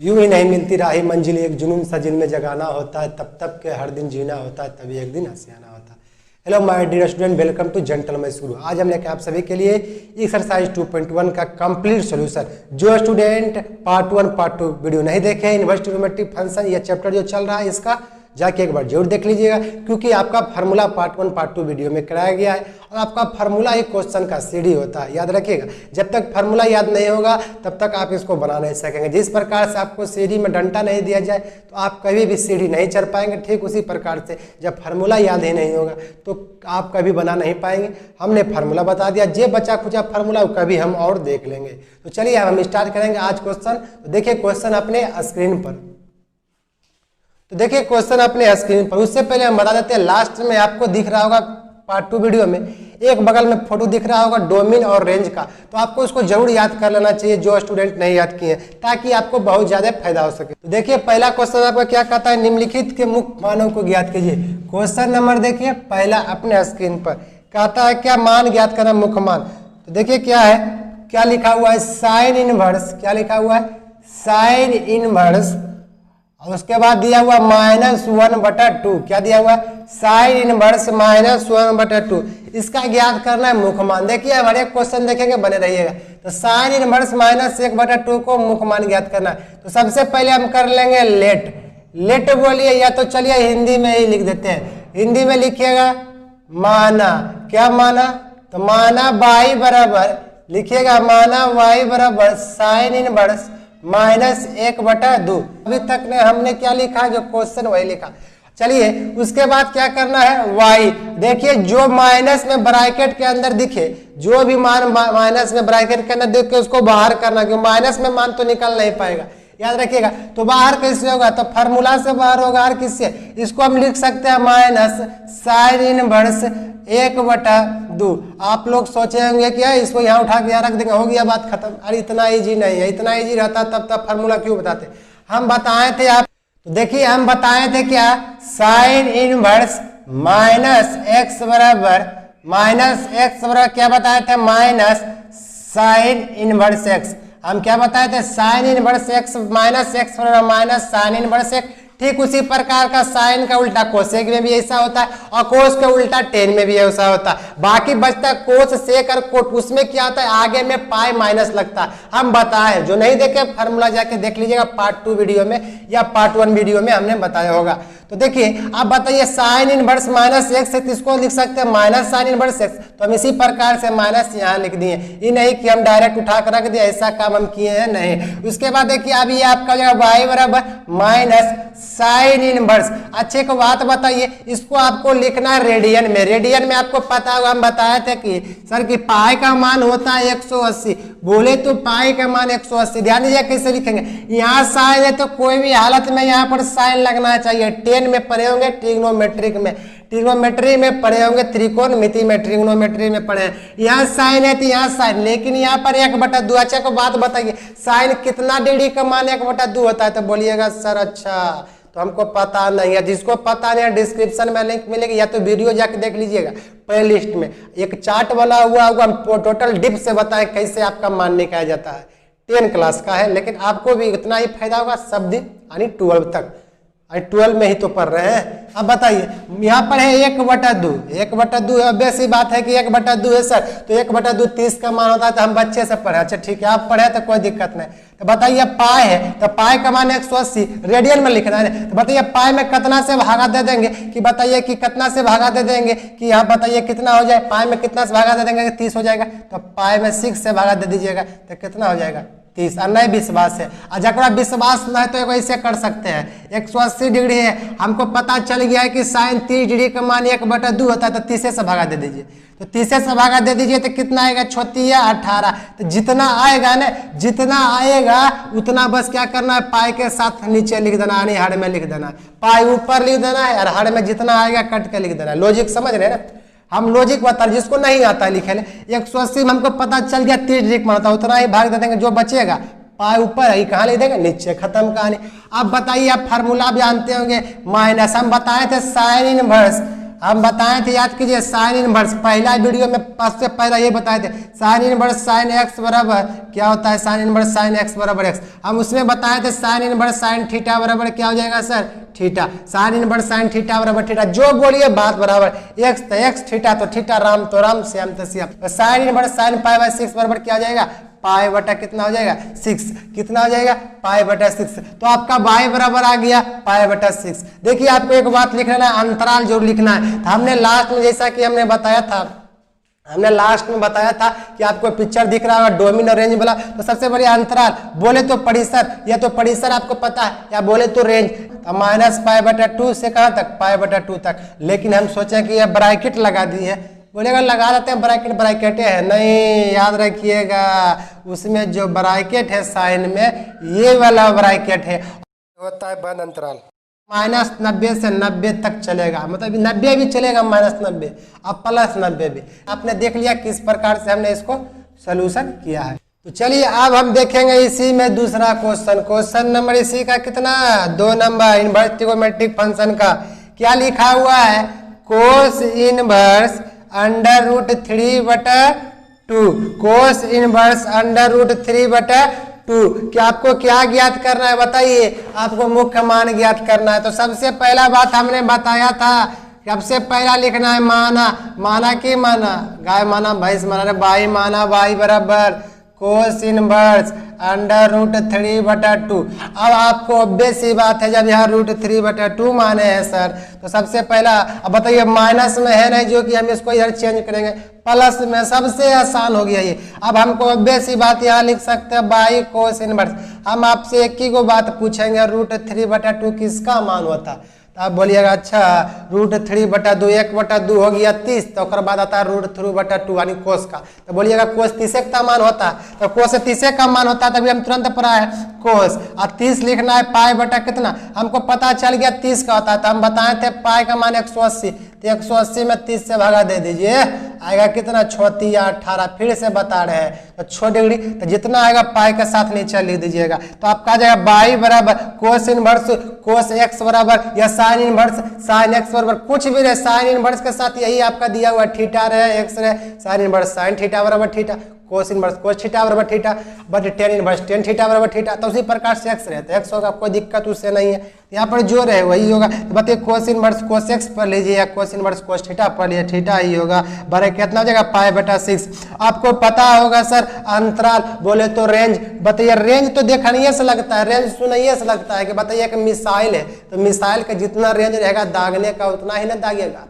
यूं ही नहीं मिलती राही मंजिल, एक जुनून सा जिन में जगाना होता है, तब तब के हर दिन जीना होता है, तभी एक दिन हंसियाना होता है। Hello my dear student, welcome to Gentleman Guru. आज हम लेकर आप सभी के लिए एक्सरसाइज 2.1 का कंप्लीट सॉल्यूशन। जो स्टूडेंट पार्ट 1 पार्ट 2 वीडियो नहीं देखे, इनवर्स ट्रिग्नोमेट्री फंक्शन या चैप्टर जो चल रहा है इसका जाके एक बार जरूर देख लीजिएगा, क्योंकि आपका फार्मूला पार्ट 1 पार्ट 2 वीडियो में कराया गया है और आपका फार्मूला एक क्वेश्चन का सीढ़ी होता है। याद रखिएगा, जब तक फार्मूला याद नहीं होगा तब तक आप इसको बना नहीं सकेंगे। जिस प्रकार से आपको सीढ़ी में डंडा नहीं दिया जाए तो आप कभी भी सीढ़ी नहीं चढ़ पाएंगे, ठीक उसी प्रकार से जब फार्मूला याद ही नहीं होगा तो आप कभी बना नहीं पाएंगे। हमने फार्मूला बता दिया, जे बचा खुचा फार्मूला कभी हम और देख लेंगे। तो चलिए हम स्टार्ट करेंगे आज क्वेश्चन। तो देखिए क्वेश्चन अपने स्क्रीन पर, तो देखिए क्वेश्चन अपने स्क्रीन पर। उससे पहले हम बता देते हैं, लास्ट में आपको दिख रहा होगा पार्ट 2 वीडियो में एक बगल में फोटो दिख रहा होगा डोमेन और रेंज का, तो आपको उसको जरूर याद कर लेना चाहिए जो स्टूडेंट नहीं याद किए, ताकि आपको बहुत ज्यादा फायदा हो सके। तो देखिए पहला क्वेश्चन आपका क्या कहता है, निम्नलिखित के मुख्य मानों को ज्ञात कीजिए। क्वेश्चन नंबर देखिए पहला अपने स्क्रीन पर कहता है क्या मान ज्ञात करना, मुख्य मान। तो देखिए क्या है, क्या लिखा हुआ है, साइन इनवर्स। क्या लिखा हुआ है, साइन इनवर्स। और उसके बाद दिया हुआ -1/2। क्या दिया हुआ है, साइन इनवर्स -1/2। इसका ज्ञात करना है मुख्य मान। देखिए हमारे क्वेश्चन देखेंगे, बने रहिएगा। तो साइन इनवर्स -1/2 को मुख्य मान ज्ञात करना है। तो सबसे पहले हम कर लेंगे लेट। लेट बोलिए, या तो चलिए हिंदी में ही लिख देते हैं। हिंदी में लिखिएगा माना। क्या माना, तो माना y बराबर, लिखिएगा माना y बराबर साइन इनवर्स -1/2। अभी तक ने हमने क्या लिखा, जो क्वेश्चन वही लिखा। चलिए उसके बाद क्या करना है, y। देखिए जो माइनस में ब्रैकेट के अंदर दिखे, जो भी मान माइनस में ब्रैकेट के अंदर देख के उसको बाहर करना, क्योंकि माइनस में मान तो निकल नहीं पाएगा। याद रखिएगा। तो बाहर कैसे होगा, तो फार्मूला से बाहर होगा। और किससे, इसको हम लिख सकते हैं माइनस साइन इनवर्स 1/2। आप लोग सोचे होंगे कि इसको यहाँ उठा के यहाँ रख देंगे, हो गया बात खत्म। अरे इतना इजी नहीं है, इतना इजी रहता तब फार्मूला क्यों बताते। हम बताए थे आप, तो देखिए हम बताए थे क्या, साइन इनवर्स -x बराबर क्या बताए थे, माइनस साइन इनवर्स x। हम क्या बताए थे, sign inverse x -x minus sign inverse x। ठीक उसी प्रकार का साइन का उल्टा कोसेक में भी ऐसा होता है, और कोस का उल्टा टेन में भी ऐसा होता है। बाकी बचता है कोस सेक और कोट, उसमें क्या होता है, आगे में पाई माइनस लगता है। हम बताए, जो नहीं देखे फार्मूला जाके देख लीजिएगा पार्ट 2 वीडियो में या पार्ट 1 वीडियो में हमने बताया होगा। तो देखिए आप बताइए साइन इनवर्स -x है, इसको लिख सकते हैं माइनस साइन इनवर्स x। तो हम इसी प्रकार से माइनस यहाँ लिख दिए, ये नहीं कि हम डायरेक्ट उठा कर रख दिया, ऐसा काम हम किए हैं नहीं। उसके बाद देखिए अभी आपका जो y बराबर माइनस साइन इनवर्स। अच्छे को बात बताइए, इसको आपको लिखना है रेडियन में। रेडियन में आपको पता होगा, हम बताए थे कि सर कि पाई का मान होता है 180। बोले तो पाई का मान 180। ध्यान दीजिए कैसे लिखेंगे, यहाँ साइन है तो कोई भी हालत में यहाँ पर साइन लगना चाहिए। 10 में पढ़े होंगे ट्रिग्नोमेट्रिक में, ट्रिग्नोमेट्री में पढ़े होंगे त्रिकोणमिति में, ट्रिग्नोमेट्री में पढ़े। यहाँ साइन है तो यहाँ साइन, लेकिन यहाँ पर 1/2। अच्छा को बात बताइए, साइन कितना डिग्री का मान 1/2 होता है, तो बोलिएगा सर अच्छा तो हमको पता नहीं है। जिसको पता नहीं है डिस्क्रिप्शन में लिंक मिलेगी, या तो वीडियो जाके देख लीजिएगा। प्ले लिस्ट में एक चार्ट बना हुआ होगा, हम टोटल डिप से बताएं कैसे आपका मान निकाला जाता है। 10 क्लास का है, लेकिन आपको भी इतना ही फायदा होगा सब दिन, यानी 12 तक। 12 में ही तो पढ़ रहे हैं। अब बताइए यहाँ पर है 1/2 ऑब्वियस सी बात है कि 1/2 है सर, तो 1/2 30 का मान होता है। तो हम बच्चे से पढ़े, अच्छा ठीक है आप पढ़े तो कोई दिक्कत नहीं। तो बताइए पाई है, तो पाई का मान 180 रेडियन में लिखना है। तो बताइए पाई में कितना से भागा दे देंगे, कि बताइए कि कितना से भागा दे देंगे, कि यहाँ बताइए कितना हो जाए, पाई में कितना से भागा दे देंगे, 30 हो जाएगा। तो पाई में 6 से भागा दे दीजिएगा तो कितना हो जाएगा, 30। और नहीं विश्वास है, और जरा विश्वास नहीं तो ऐसे कर सकते हैं। 180 डिग्री है, हमको पता चल गया है कि साइन 30 डिग्री का मान 1/2 होता है, तो 30 से भागा दे दीजिए। तो 30 से भागा दे दीजिए तो कितना आएगा, 36 या 18। तो जितना आएगा ना, जितना आएगा उतना बस क्या करना है, पाई के साथ नीचे लिख देना, यानी हर में लिख देना। पाई ऊपर लिख देना है और हर में जितना आएगा कट के लिख देना। लॉजिक समझ रहे हैं ना, हम लॉजिक बता, जिसको नहीं आता है लिखे 180 में हमको पता चल गया 30 डिग्री का मान, उतना ही भाग दे देंगे। जो बचेगा पाई ऊपर है, कहाँ लिख देंगे, नीचे, खत्म कहानी। अब बताइए आप फार्मूला भी जानते होंगे, माइनस हम बताए थे साइन इनवर्स हम बताए थे, याद कीजिए, साइन इनवर्स, पहला वीडियो में सबसे पहला ये बताए थे, साइन इनवर्स साइन एक्स बराबर क्या होता है, साइन इनवर्स साइन एक्स बराबर एक्स। हम उसमें बताए थे साइन इनवर्स साइन थीटा बराबर क्या हो जाएगा sir, theta. Sign inverse sine theta बराबर थीटा, जो बोलिए बात बराबर, एक्स तो एक्स, थीटा तो थीटा, राम तो राम, श्याम तो श्याम। तो sign inverse sine pi by 6 बराबर क्या हो जाएगा, पाई बटा कितना हो जाएगा 6, कितना हो जाएगा पाई बटा 6। तो आपका y बराबर आ गया पाई बटा 6। देखिए आपको एक बात लिखना है, अंतराल जरूर लिखना है। तो हमने लास्ट में, जैसा कि हमने बताया था कि आपको पिक्चर दिख रहा है डोमेन और रेंज वाला, तो सबसे बढ़िया अंतराल, बोले तो परिसर, या तो परिसर आपको पता है, या बोले तो रेंज। तो माइनस पाई बटा 2 से कहाँ तक, पाई बटा 2 तक। लेकिन हम सोचे कि यह ब्रैकेट लगा दी है, बोलेगा लगा देते हैं ब्रैकेट, ब्रैकेटे है नहीं, याद रखिएगा उसमें जो ब्रैकेट है साइन में, ये वाला ब्रैकेट है, होता है बंद अंतराल। -90 से 90 तक चलेगा, मतलब 90 भी चलेगा, -90 अब +90 भी। आपने देख लिया किस प्रकार से हमने इसको सोल्यूशन किया है। तो चलिए अब हम देखेंगे इसी में दूसरा क्वेश्चन नंबर इसी का कितना, 2 नंबर, इनवर्स ट्रिगोनोमेट्रिक फंक्शन का क्या लिखा हुआ है, कोस इनवर्स √3/2, कोस इनवर्स √3/2। कि आपको क्या ज्ञात करना है बताइए, आपको मुख्य मान ज्ञात करना है। तो सबसे पहला बात हमने बताया था, सबसे पहला लिखना है माना, माना की माना, गाय माना भैंस माना, बाई माना, बाई बराबर कोस इनवर्स √3/2। अब आपको ऑब्वियस सी बात है, जब यहाँ √3/2 माने हैं सर, तो सबसे पहला अब बताइए माइनस में है नहीं, जो कि हम इसको इधर चेंज करेंगे प्लस में, सबसे आसान हो गया ये। अब हमको ऑब्वियस सी बात यहाँ लिख सकते हैं बाई कोस इनवर्स। हम आपसे एक ही को बात पूछेंगे, √3/2 किसका मान होता है। तो आप बोलिएगा अच्छा √3/2, 1/2 हो गया 30, तो उसके बाद आता है √3/2 यानी कोस का। तो बोलिएगा कोस 30 का मान होता है, तो कोस 30 का मान होता है, तभी हम तुरंत पढ़ा है कोस। और 30 लिखना है पाई बटा कितना, हमको पता चल गया 30 का होता है, तो हम बताए थे पाई का मान 180, तो 180 में 30 से भागा दे दीजिए, आएगा कितना 36 या 18, फिर से बता रहे हैं तो 6 डिग्री, तो जितना आएगा पाई के साथ नीचे लिख दीजिएगा। तो आपका आ जाएगा बाई बराबर कोस इनवर्स कोस एक्स बराबर, या साइन इनवर्स साइन एक्स बराबर, कुछ भी रहे साइन इनवर्स के साथ यही आपका दिया हुआ, थीटा रहे एक्स रहे, साइन इनवर्स साइन थीटा बराबर theta, cos inverse cos theta बराबर theta, but tan inverse tan theta बराबर थीटा। तो उसी प्रकार से एक्स रहता है, एक्स होगा, कोई दिक्कत उससे नहीं है, यहाँ पर जो रहे वही होगा। तो बताइए कोस इनवर्स कोस एक्स पढ़ लीजिए, या कोस इनवर्स कोस थीटा पढ़ लीजिए, थीटा ही होगा, बड़े कितना हो जाएगा पाई बटा 6। आपको पता होगा सर अंतराल, बोले तो रेंज, बताइए रेंज तो देखनिए से लगता है, रेंज सुनिए से लगता है कि बताइए एक मिसाइल है, तो मिसाइल का जितना रेंज रहेगा दागने का उतना ही ना दागेगा,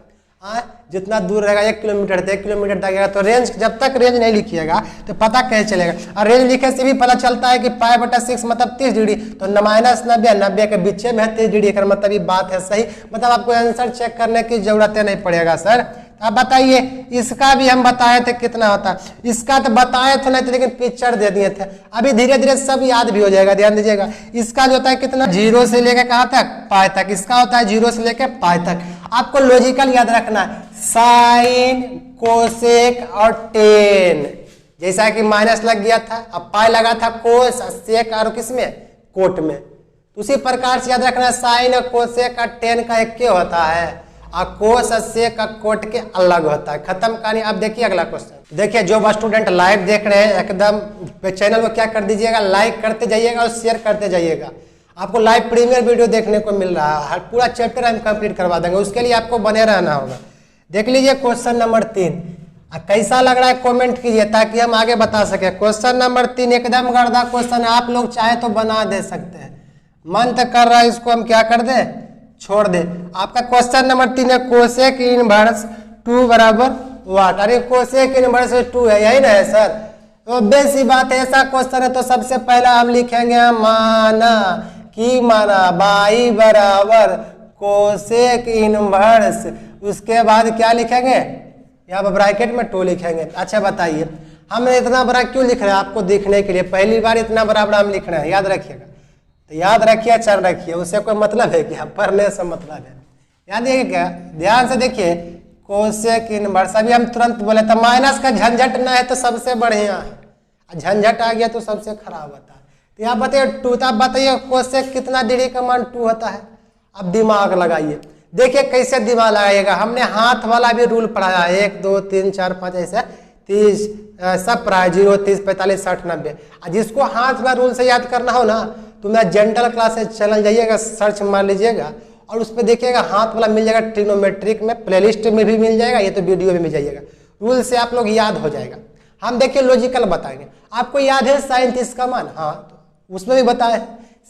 जितना दूर रहेगा 1 किलोमीटर तो 1 किलोमीटर दागेगा। तो रेंज, जब तक रेंज नहीं लिखिएगा तो पता कैसे चलेगा। और रेंज लिखे से भी पता चलता है कि पाई बटा 6 मतलब 30 डिग्री, तो -90 90 के बीच में है 30 डिग्री का मतलब ये बात है सही, मतलब आपको आंसर चेक करने की जरूरत नहीं पड़ेगा सर। अब बताइए इसका भी हम बताए थे कितना होता है, इसका तो बताए थे नहीं थे, लेकिन पिक्चर दे दिए थे, अभी धीरे धीरे सब याद भी हो जाएगा, ध्यान दीजिएगा। इसका जो होता है कितना 0 से लेकर कहाँ तक पाई तक, इसका होता है 0 से लेकर पाई तक। आपको लॉजिकल याद रखना है, साइन कोसेक और टेन, जैसा कि माइनस लग गया था, अब पाई लगा था कोस सेक और किसमें कोट में, उसी प्रकार से याद रखना साइन और कोसेक और टेन का एक के होता है, और कोस सेक का कोट के अलग होता है। खत्म कहानी। अब देखिए अगला क्वेश्चन, देखिए जो स्टूडेंट लाइव देख रहे हैं एकदम चैनल को क्या कर दीजिएगा, लाइक करते जाइएगा और शेयर करते जाइएगा। आपको लाइव प्रीमियर वीडियो देखने को मिल रहा है, पूरा चैप्टर हम कंप्लीट करवा देंगे, उसके लिए आपको बने रहना होगा। देख लीजिए क्वेश्चन नंबर 3, कैसा लग रहा है कमेंट कीजिए ताकि हम आगे बता सके। क्वेश्चन नंबर 3 एकदम गर्दा क्वेश्चन है, आप लोग चाहे तो बना दे सकते हैं, मन तो कर रहा है इसको हम क्या कर दे, छोड़ दे। आपका क्वेश्चन नंबर 3 है कोसेक इनवर्स 2 बराबर वाट, अरे कोसेक इनवर्स 2 है, यही ना है सर। तो बेसी बात है, ऐसा क्वेश्चन है तो सबसे पहला हम लिखेंगे माना की माना बाई बराबर कोसेक इनवर्स, उसके बाद क्या लिखेंगे, यहाँ पर ब्रैकेट में 2 लिखेंगे। अच्छा बताइए हमने इतना बड़ा क्यों लिख रहे हैं, आपको देखने के लिए, पहली बार इतना बड़ा हम लिख रहे हैं, याद रखिएगा। तो याद रखिए चल रखिए, उससे कोई मतलब है क्या, पढ़ने से मतलब है, याद देखिए क्या, ध्यान से देखिए कोसेक इनवर्स। अभी हम तुरंत बोले तो माइनस का झंझट ना है तो सबसे बढ़िया है, झंझट आ गया तो सबसे खराब होता है। तो यहाँ बताइए 2, तो आप बताइए कोसेक कितना डिग्री का मान 2 होता है, अब दिमाग लगाइए। देखिए कैसे दिमाग लगाइएगा, हमने हाथ वाला भी रूल पढ़ाया है, 1 2 3 4 5 ऐसे 30 सब पढ़ाया, 0 30 45 60 90। जिसको हाथ वाला रूल से याद करना हो ना तो मैं जेंटल क्लासेस चैनल जाइएगा, सर्च मार लीजिएगा और उस पर देखिएगा हाथ वाला मिल जाएगा, ट्रिग्नोमेट्रिक में प्लेलिस्ट में भी मिल जाएगा, ये तो वीडियो में मिल जाइएगा, रूल से आप लोग याद हो जाएगा। हम देखिए लॉजिकल बताएंगे। आपको याद है साइन 30 का मान, हाँ तो उसमें भी बताया है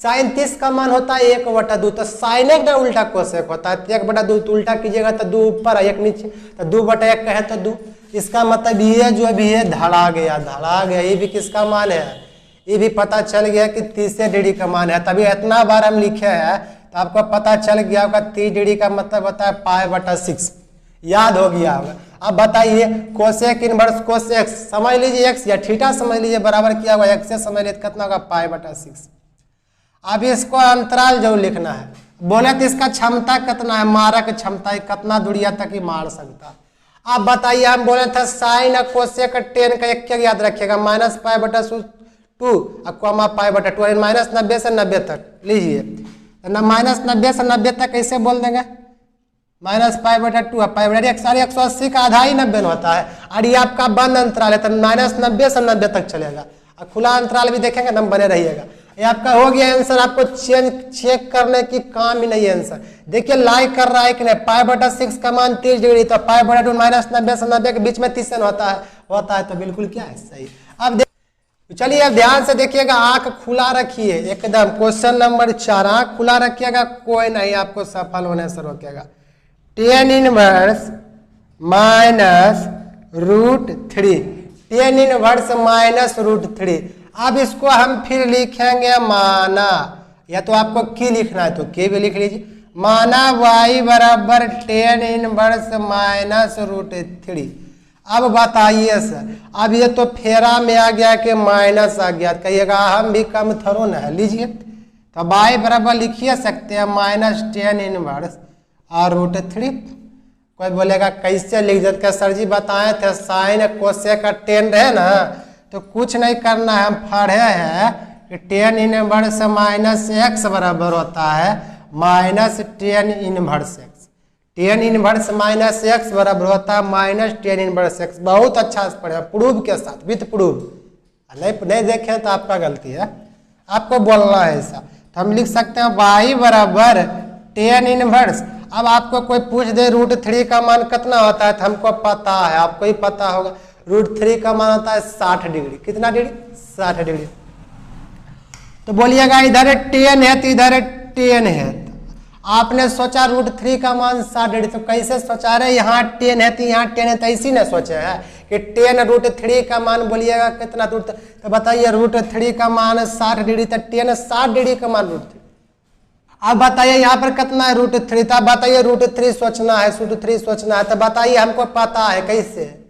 साइन 30 का मान होता है 1/2, तो साइन एक ना उल्टा कोसेक होता है, 1/2 तो उल्टा कीजिएगा तो 2 ऊपर 1 नीचे, तो 2/1 कहे तो 2। इसका मतलब ये जो भी है धड़ा गया, ये भी किसका मान है, ये भी पता चल गया कि 30 डिग्री का मान है। तभी इतना बार हम लिखे हैं तो आपको पता चल गया होगा 30 डिग्री का मतलब होता है π/6, याद हो गया होगा। अब बताइए कोसेक इनवर्स कोसेक समझ लीजिए, x या थीटा समझ लीजिए, बराबर किया हुआ x से समझ लीजिए कितना होगा π/6। अब इसको अंतराल जो लिखना है, बोले तो इसका क्षमता कितना है, मारक क्षमता है, कितना दूरिया तक ही मार सकता। अब बताइए हम बोले थे साइन और कोसेक टेन का एक क्या याद रखिएगा, -π/2 कॉमा π/2 -90 से 90 तक लीजिए, -90 से 90 तक कैसे बोल देंगे, -π/2 180 का आधा ही 90 होता है, और ये आपका बंद अंतराल है तो -90 से 90 तक चलेगा, और खुला अंतराल भी देखेंगे ना बने रहिएगा। ये आपका हो गया आंसर, आपको चेक करने की काम ही नहीं है आंसर। देखिए लाइक कर रहा है कि नहीं, π/6 का मान 30 डिग्री, तो π/2 -90 से 90 के बीच में 30 होता है तो बिल्कुल क्या है सही। अब चलिए अब ध्यान से देखिएगा, आंख खुला रखिए एकदम, क्वेश्चन नंबर 4 आंख खुला रखिएगा, कोई नहीं आपको सफल होने से रोकेगा। tan inverse -√3, tan inverse -√3। अब इसको हम फिर लिखेंगे माना, या तो आपको की लिखना है तो के भी लिख लीजिए, माना y बराबर tan इनवर्स -√3। अब बताइए सर, अब ये तो फेरा में आ गया कि माइनस आ गया, कहिएगा हम भी कम थोड़ो ना है, लीजिए तो y बराबर लिखिए सकते हैं -tan इनवर्स √3। कोई बोलेगा कैसे लिख देते सर जी, बताए थे साइन कोसेक का tan रहे ना, तो कुछ नहीं करना है, हम पढ़े हैं कि tan इनवर्स -x बराबर होता है -tan inverse x, tan inverse -x बराबर होता है -tan इनवर्स x। बहुत अच्छा से पढ़े, प्रूफ के साथ, विथ प्रूफ। नहीं देखें तो आपका गलती है, आपको बोलना है ऐसा। तो हम लिख सकते हैं y बराबर tan इनवर्स। अब आपको कोई पूछ दे √3 का मान कितना होता है, तो हमको पता है, आपको ही पता होगा, √3 का मान होता है 60 डिग्री। कितना डिग्री, 60 डिग्री। तो बोलिएगा इधर tan है तो इधर tan है, आपने सोचा √3 का मान 60 डिग्री, तो कैसे सोचा रहे, यहाँ tan है तो यहाँ tan है, तो इसी ने सोचे है कि tan √3 का मान बोलिएगा कितना, तो बताइए √3 का मान 60 डिग्री, तो tan 60 डिग्री का मान √3। अब बताइए यहाँ पर कितना है √3, तो बताइए √3 सोचना है, √3 सोचना है, तो बताइए हमको पता है कैसे,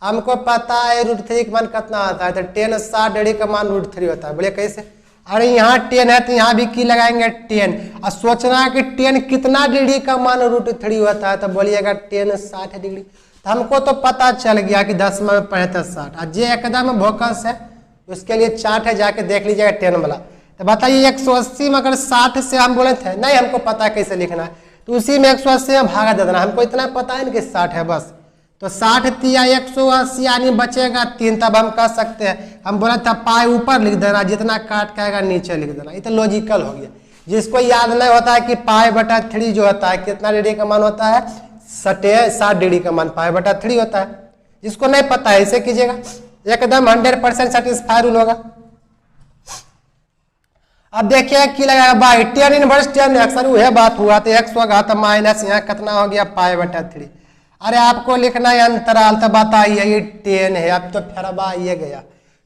हमको पता है √3 का मान कितना आता है, तो tan 60 डिग्री का मान √3 होता है। बोलिए कैसे, अरे यहाँ tan है तो यहाँ भी की लगाएंगे tan, और सोचना है कि tan कितना डिग्री का मान √3 होता है, तो बोलिएगा tan 60 डिग्री। तो हमको तो पता चल गया कि 10 में पढ़े थे 60, और जो एकदम भोकस है उसके लिए चार्ट है, जाके देख लीजिएगा tan वाला। तो बताइए 180 में अगर 60 से हम बोले थे नहीं हमको पता है कैसे लिखना है, तो उसी में 180 में भागा दे देना, हमको इतना पता है ना कि 60 है बस, तो 60 तिया 180 यानी बचेगा 3, तब हम कह सकते हैं, हम बोला था पाई ऊपर लिख देना, जितना काट कहेगा नीचे लिख देना, ये तो लॉजिकल हो गया। जिसको याद नहीं होता है कि π/3 जो होता है कितना डिग्री का मान होता है, 60 डिग्री का मान π/3 होता है। जिसको नहीं पता है ऐसे कीजिएगा, एकदम 100% सेटिस्फाई रूल होगा। अब देखिए की लगाएगा by tan inverse tan x, वह बात हुआ तो x होगा तो माइनस यहाँ कितना हो गया π/3। अरे आपको लिखना है अंतराल, तो बताइए ये tan है, अब तो फिर ये गया,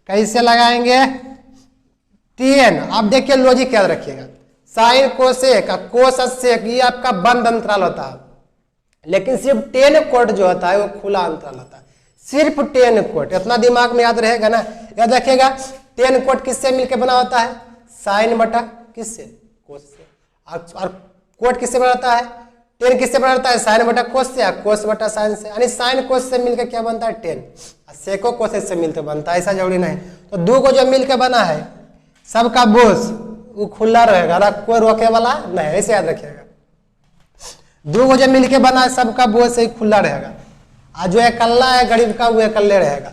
कैसे लगाएंगे tan। अब देखिए लॉजिक याद रखिएगा, साइन कोसेक कोसेक ये आपका बंद अंतराल होता है, लेकिन सिर्फ tan कोट जो होता है वो खुला अंतराल होता है, सिर्फ tan कोट, इतना दिमाग में याद रहेगा ना। याद रखिएगा tan कोट किससे मिलकर बना होता है, साइन बटा किससे, कोस से, और कोट किससे बनाता है, tan किससे बनाता है, साइन बटा कोस से, कोस बटा साइन से, यानी साइन कोस से मिलकर क्या बनता है tan, सेको कोसेक से मिलकर बनता है, ऐसा जरूरी नहीं। तो दो को जो मिलकर बना है सबका बोस वो खुला रहेगा ना, कोई रोके वाला नहीं, ऐसे याद रखिएगा। दो को जो मिलके बना है सबका वो से ही खुला रहेगा, और जो अकेला है गरीब का वो अकेले रहेगा।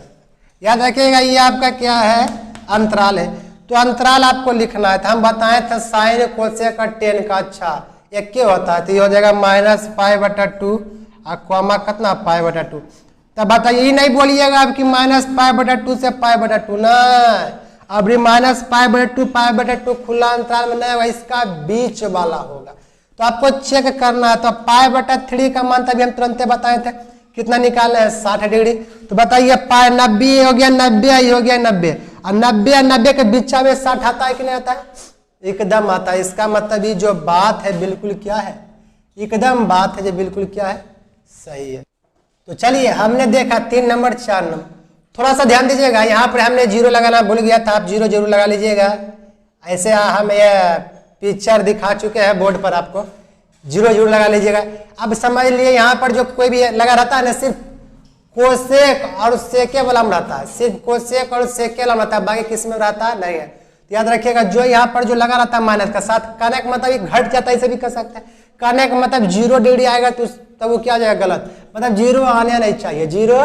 याद रखिएगा ये आपका क्या है, अंतराल है। तो अंतराल आपको लिखना है। तो हम बताए थे साइन कोसेक का टेन का, अच्छा एक के होता है, तो ये हो जाएगा -π/2 और कॉमा कितना π/2। तब बताइए, ये नहीं बोलिएगा आप कि -π/2 से π/2 ना, अब -π/2 खुला अंतराल में नहीं होगा, इसका बीच वाला होगा। तो आपको चेक करना है। तो π/3 का मान तभी हम तुरंत बताए थे, कितना निकालना है 60 डिग्री। तो बताइए पाई 90 हो गया 90, ये हो गया 90, और 90 और 90 के बीच में 60 आता है कि नहीं आता है, एकदम आता है। इसका मतलब ये जो बात है बिल्कुल क्या है, एकदम बात है जो बिल्कुल क्या है, सही है। तो चलिए हमने देखा 3 नंबर 4 नंबर। थोड़ा सा ध्यान दीजिएगा, यहाँ पर हमने जीरो लगाना भूल गया था, आप जीरो जरूर लगा लीजिएगा। ऐसे हम ये पिक्चर दिखा चुके हैं बोर्ड पर, आपको जीरो जरूर लगा लीजिएगा। अब समझ लिए यहाँ पर जो कोई भी लगा रहता है ना, सिर्फ कोसेक और सेके वाला में रहता है, सिर्फ कोसेक और सेके वाला रहता है, बाकी किस में रहता है नहीं है। तो याद रखिएगा जो यहाँ पर जो लगा रहता है माइनस का साथ कहने का मतलब घट जाता है, इसे भी कह सकते हैं। कहने का मतलब 0 डिग्री आएगा तो तब वो क्या हो जाएगा, गलत, मतलब 0 आना नहीं चाहिए, 0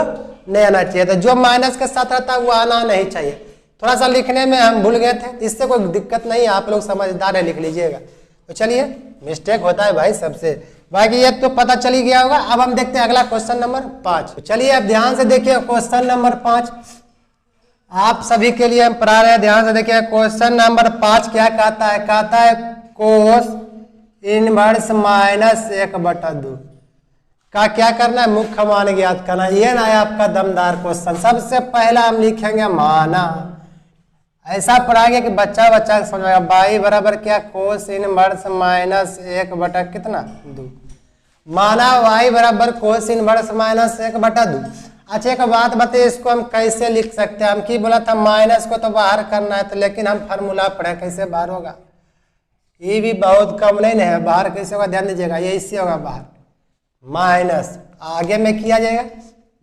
नहीं आना चाहिए। तो जो माइनस के साथ रहता है वो आना नहीं चाहिए। थोड़ा सा लिखने में हम भूल गए थे, इससे कोई दिक्कत नहीं है, आप लोग समझदार है, लिख लीजिएगा। तो चलिए मिस्टेक होता है भाई सबसे, बाकी ये तो पता चल ही गया होगा। अब हम देखते हैं अगला क्वेश्चन नंबर 5। चलिए अब ध्यान से देखिए क्वेश्चन नंबर 5 आप सभी के लिए हम पढ़ा रहे हैं, ध्यान से देखिए। क्वेश्चन नंबर 5 क्या कहता है, कहता है कोस इनवर्स -1/2 का क्या करना है, मुख्य मान ज्ञात करना। ये ना है आपका दमदार क्वेश्चन। सबसे पहला हम लिखेंगे माना, ऐसा पढ़ाएंगे कि बच्चा समझेगा। बाई बराबर क्या, कोस इनवर्स -1 कितना 2, माना y बराबर कोस इनवर्स -1/2। अच्छा एक बात बताइए, इसको हम कैसे लिख सकते हैं। हम की बोला था माइनस को तो बाहर करना है, तो लेकिन हम फार्मूला पढ़े, कैसे बाहर होगा, ये भी बहुत कम नहीं है, बाहर कैसे होगा ध्यान दीजिएगा, ये इससे होगा बाहर, माइनस आगे में किया जाएगा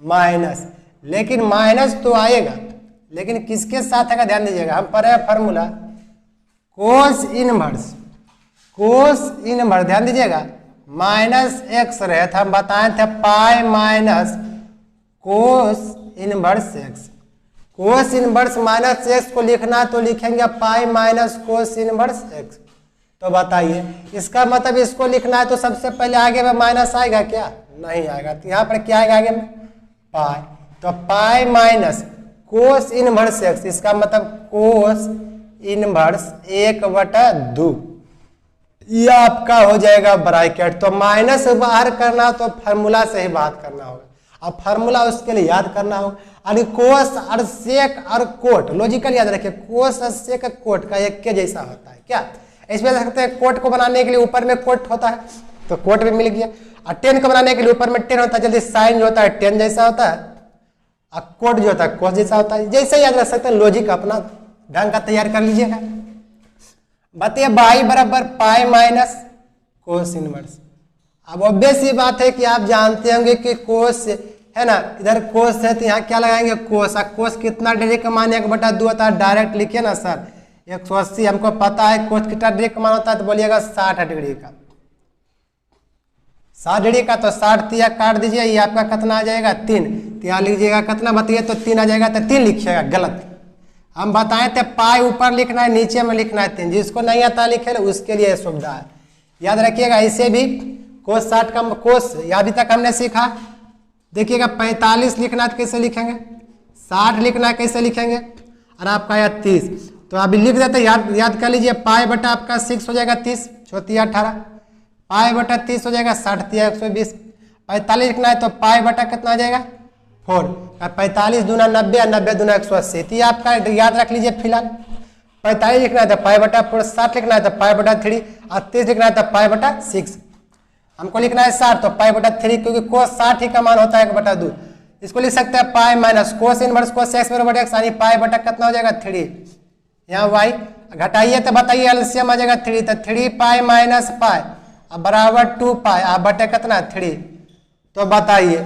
माइनस, लेकिन माइनस तो आएगा, लेकिन किसके साथ आएगा ध्यान दीजिएगा। हम पढ़े फार्मूला कोस इनवर्स ध्यान दीजिएगा -x रहे थे, हम बताए थे pi minus cos inverse x। कोस इनवर्स -x को लिखना तो लिखेंगे pi minus cos inverse x। तो बताइए इसका मतलब इसको लिखना है तो सबसे पहले आगे में माइनस आएगा क्या, नहीं आएगा। तो यहाँ पर क्या आएगा आगे में पाई, तो pi minus cos inverse x, इसका मतलब कोस इनवर्स 1/2, ये आपका हो जाएगा ब्रैकेट। तो माइनस बाहर करना तो फार्मूला से ही बात करना होगा, अब फार्मूला उसके लिए याद करना होगा। और कोस और सेक और कोट लॉजिकल याद रखिए, कोस और सेक कोट का एक के जैसा होता है क्या। इसमें देख सकते हैं कोट को बनाने के लिए ऊपर में कोट होता है, तो कोट भी मिल गया। और टेन को बनाने के लिए ऊपर में टेन होता है, जल्दी साइन जो होता है टेन जैसा होता है, और कोट जो होता है कोस जैसा होता है। जैसे याद रख सकते हैं, लॉजिक अपना ढंग का तैयार कर लीजिएगा। बताइए बाई बराबर पाई माइनस कोस इनवर्स। अब ऑब्वियस ही बात है कि आप जानते होंगे कि कोस है ना, इधर कोस है तो यहाँ क्या लगाएंगे कोस। कोस कितना डिग्री का मान 1/2 होता है, डायरेक्ट लिखिए ना सर 180, हमको पता है कोस कितना डिग्री का मान होता है, तो बोलिएगा 60 डिग्री का, 60 डिग्री का। तो 60 तिया काट दीजिए, ये आपका कितना आ जाएगा 3, तो यहाँ लीजिएगा कितना बताइए, तो 3 आ जाएगा, तो 3 लिखिएगा, गलत। हम बताए थे पाई ऊपर लिखना है नीचे में लिखना है 3, जिसको नहीं आता लिखे उसके लिए सुविधा है, याद रखिएगा। ऐसे भी कोस 60 का कोस अभी तक हमने सीखा, देखिएगा 45 लिखना है तो कैसे लिखेंगे, 60 लिखना है कैसे लिखेंगे, और आपका आया 30, तो अभी लिख देते याद कर लीजिए। पाई बटा आपका 6 हो जाएगा 30, 18, पाई बटा 30 हो जाएगा 60 120। 45 लिखना है तो पाई बटा कितना आ जाएगा 4, 45 दूना 90 और 90 दूना 180, तो ये आपका याद रख लीजिए फिलहाल। 45 लिखना है तो पाई बटा 4, 60 लिखना है तो पाई बटा 3, और 30 लिखना है तो पाई बटा 6। हमको लिखना है 60 तो पाई बटा 3, क्योंकि कोस 60 ही का मान होता है 1/2। इसको लिख सकते हैं pi minus cos inverse cos x बराबर x, यानी पाई बटा कितना हो जाएगा 3, यहाँ y घटाइए तो बताइए एलसीएम आ जाएगा 3, तो 3 पाई माइनस पाई अब बराबर 2 पाई, आप बटे कितना 3, तो बताइए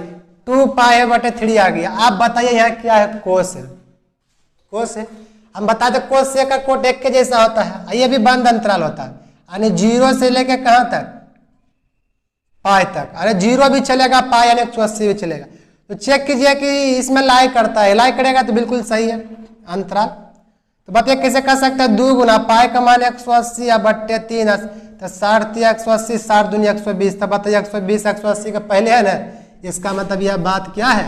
2 पाई बटे 3 आ गया। आप बताइए यहाँ क्या है, कोस है, कोस है। हम बताते कोस से का कोट एक के जैसा होता है, ये भी बंद अंतराल होता है, यानी 0 से लेके कहाँ तक पाई तक। अरे जीरो भी चलेगा, पाई यानी 180 भी चलेगा। तो चेक कीजिए कि इसमें लाई करता है, लाई करेगा तो बिल्कुल सही है अंतराल। तो बताइए कैसे कर सकते हैं, 2 गुना पाई का मान 180 या बट्टे 3, तो 60 180, 60 दूनी 120। तो बताइए 120 180 का पहले है ना, इसका मतलब यह बात क्या है,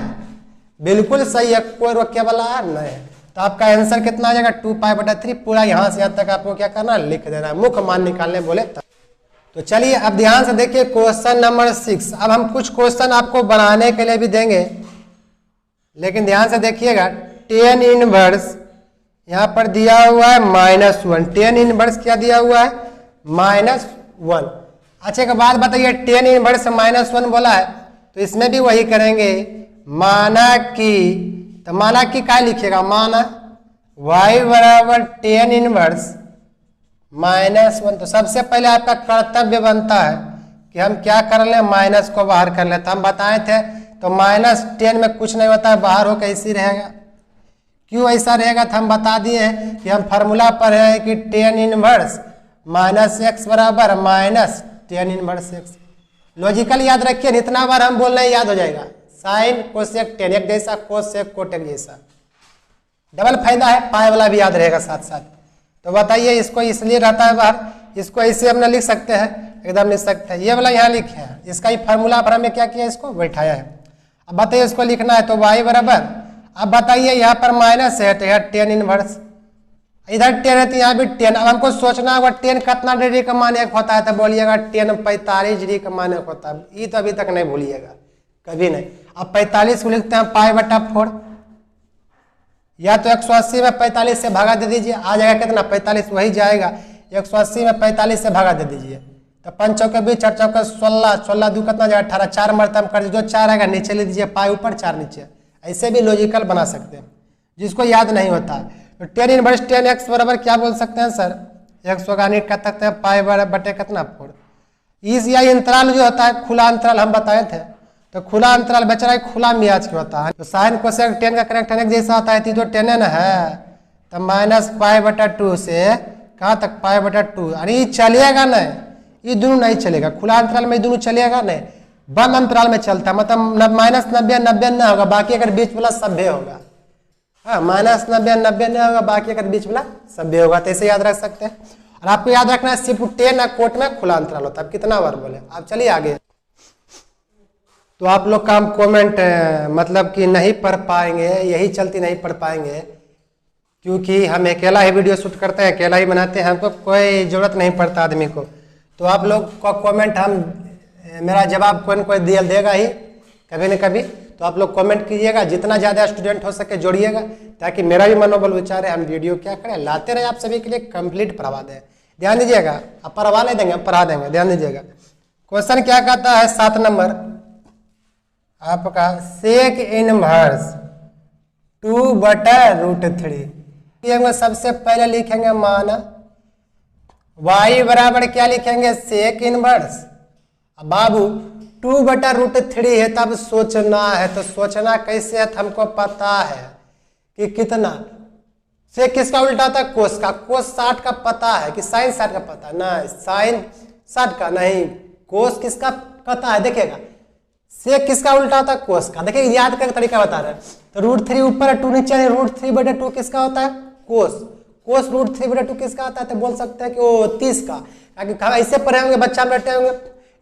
बिल्कुल सही है, कोई रोके वाला नहीं। तो आपका आंसर कितना आ जाएगा, 2π/3। पूरा यहाँ से यहाँ तक आपको क्या करना, लिख देना है, मुख्य मान निकालने बोले तो चलिए अब ध्यान से देखिए क्वेश्चन नंबर 6। अब हम कुछ क्वेश्चन आपको बनाने के लिए भी देंगे, लेकिन ध्यान से देखिएगा। tan इनवर्स यहाँ पर दिया हुआ है -1, tan इनवर्स क्या दिया हुआ है, -1। अच्छा एक बात बताइए, tan इनवर्स -1 बोला है तो इसमें भी वही करेंगे, माना कि, तो माना कि क्या लिखिएगा, माना y बराबर tan इनवर्स -1। तो सबसे पहले आपका कर्तव्य बनता है कि हम क्या कर लें, माइनस को बाहर कर लें। तो हम बताए थे तो -10 में कुछ नहीं होता है, बाहर हो कैसे रहेगा, क्यों ऐसा रहेगा, तो हम बता दिए हैं कि हम फार्मूला पर है कि tan इनवर्स -x बराबर -tan इनवर्स x। लॉजिकल याद रखिए, इतना बार हम बोल रहे हैं याद हो जाएगा। साइन कोसेक टेन एक जैसा, कोसेक कोटेक जैसा, डबल फायदा है, पाई वाला भी याद रहेगा साथ साथ। तो बताइए इसको इसलिए रहता है बाहर, इसको ऐसे हमने लिख सकते हैं, एकदम लिख सकते हैं, ये वाला यहाँ लिखे हैं, इसका ही फार्मूला पर हमने क्या किया, इसको बैठाया है। अब बताइए इसको लिखना है, तो y बराबर, अब बताइए यहाँ पर माइनस है तो यहाँ tan इनवर्स, इधर 10 है तो यहाँ भी 10। अब हमको सोचना होगा 10 कितना डिग्री का मान एक होता है, तो बोलिएगा 10 45 डिग्री का मान एक होता है। ये तो अभी तक नहीं भूलिएगा, कभी नहीं। अब 45 को लिखते हैं π/4, या तो 180 में 45 से भागा दे दीजिए, आ जाएगा कितना, 45 वही जाएगा, 180 में 45 से भागा दे दीजिए, तो 5 चौके 20 4 चौके 16, 16 दू कितना जाएगा 18, 4 मरतब हम कर दीजिए, जो 4 आएगा नीचे ले दीजिए, पाई ऊपर 4 नीचे। ऐसे भी लॉजिकल बना सकते हैं, जिसको याद नहीं होता है। तो tan इनवर्स tan x बराबर क्या बोल सकते हैं सर, x ऑर्गेनिक कर सकते हैं पाई बटे कितना 4। इस या अंतराल जो होता है खुला अंतराल हम बताए थे, तो खुला अंतराल बच रहा है, खुला मियाज के होता है। तो साइन कोसेक tan का करेक्ट एक जैसा होता है, तो tan है, तो -π/2 से कहाँ तक π/2। अरे ये चलेगा नहीं, ये दोनों नहीं चलेगा, खुला अंतराल में दोनों चलेगा नहीं, बंद अंतराल में चलता है, मतलब -90 90 नहीं होगा, बाकी अगर बीच वाला सभ्य होगा। हाँ, -90 90 नहीं होगा, बाकी अगर बीच वाला सभ्य होगा, तो ऐसे याद रख सकते हैं। और आपको याद रखना है सिर्फ tan कोट में खुला अंतराल होता है। कितना बार बोले आप, चलिए आगे। तो आप लोग का हम कमेंट मतलब कि नहीं पढ़ पाएंगे, यही चलती नहीं पढ़ पाएंगे, क्योंकि हम अकेला ही वीडियो शूट करते हैं, अकेला ही बनाते हैं, हमको कोई ज़रूरत नहीं पड़ता आदमी को। तो आप लोग का कमेंट हम, मेरा जवाब कोई न कोई देगा ही कभी न कभी। तो आप लोग कमेंट कीजिएगा, जितना ज़्यादा स्टूडेंट हो सके जोड़िएगा, ताकि मेरा भी मनोबल विचार है, हम वीडियो क्या करें, लाते रहे आप सभी के लिए, कंप्लीट पढ़वा दें। ध्यान दीजिएगा, आप पढ़वा नहीं देंगे, पढ़ा देंगे, ध्यान दीजिएगा। क्वेश्चन क्या कहता है, 7 नंबर आपका, सेक इनवर्स 2/√3। सबसे पहले लिखेंगे माना y बराबर क्या लिखेंगे, सेक इनवर्स। अब बाबू 2/√3 है, तब सोचना है, तो सोचना कैसे है, तो हमको पता है कि कितना, से किसका उल्टा था, कोस का। कोस 60 का पता है कि साइन 60 का पता है, नहीं साइन 60 का नहीं, कोस किसका पता है, देखिएगा से किसका उल्टा होता है, कोस का। देखिए याद करके तरीका बता रहे हैं, तो √3 ऊपर है 2 नीचे है, √3/2 किसका होता है, कोस। कोस √3/2 किसका होता है, तो बोल सकते हैं कि वो 30 का, क्योंकि हम ऐसे पढ़े होंगे, बच्चा में रटे होंगे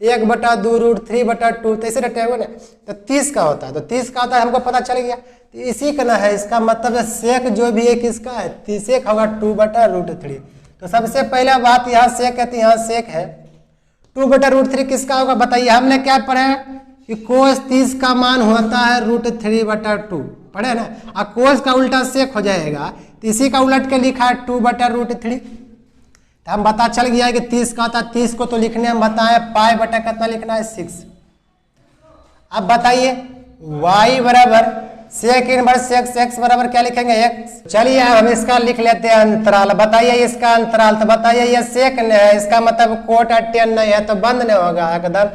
1/2 √3/2, तो ऐसे रटे होंगे ना, तो 30 का होता है, तो 30 का होता है, हमको पता चल गया। तो इसी का ना है, इसका मतलब सेक जो भी है किसका है, 30 होगा 2/√3। तो सबसे पहले बात यहाँ सेक है, तो यहाँ सेक है, 2/√3 किसका होगा बताइए। हमने क्या पढ़ा है कि कोस 30 का मान होता है √3/2, पढ़े ना, और कोस का उल्टा सेक हो जाएगा, तो इसी का उलट के लिखा है 2/√3। तो हम पता चल गया है कि 30 का था, 30 को तो लिखने हम बताए, पाई बटा कितना लिखना है 6। अब बताइए y बराबर सेक इनवर्स x बराबर क्या लिखेंगे, x। चलिए हम इसका लिख लेते हैं अंतराल। बताइए इसका अंतराल, तो बताइए ये सेक नहीं है, इसका मतलब कोट 10 नहीं है, तो बंद नहीं होगा, एकदम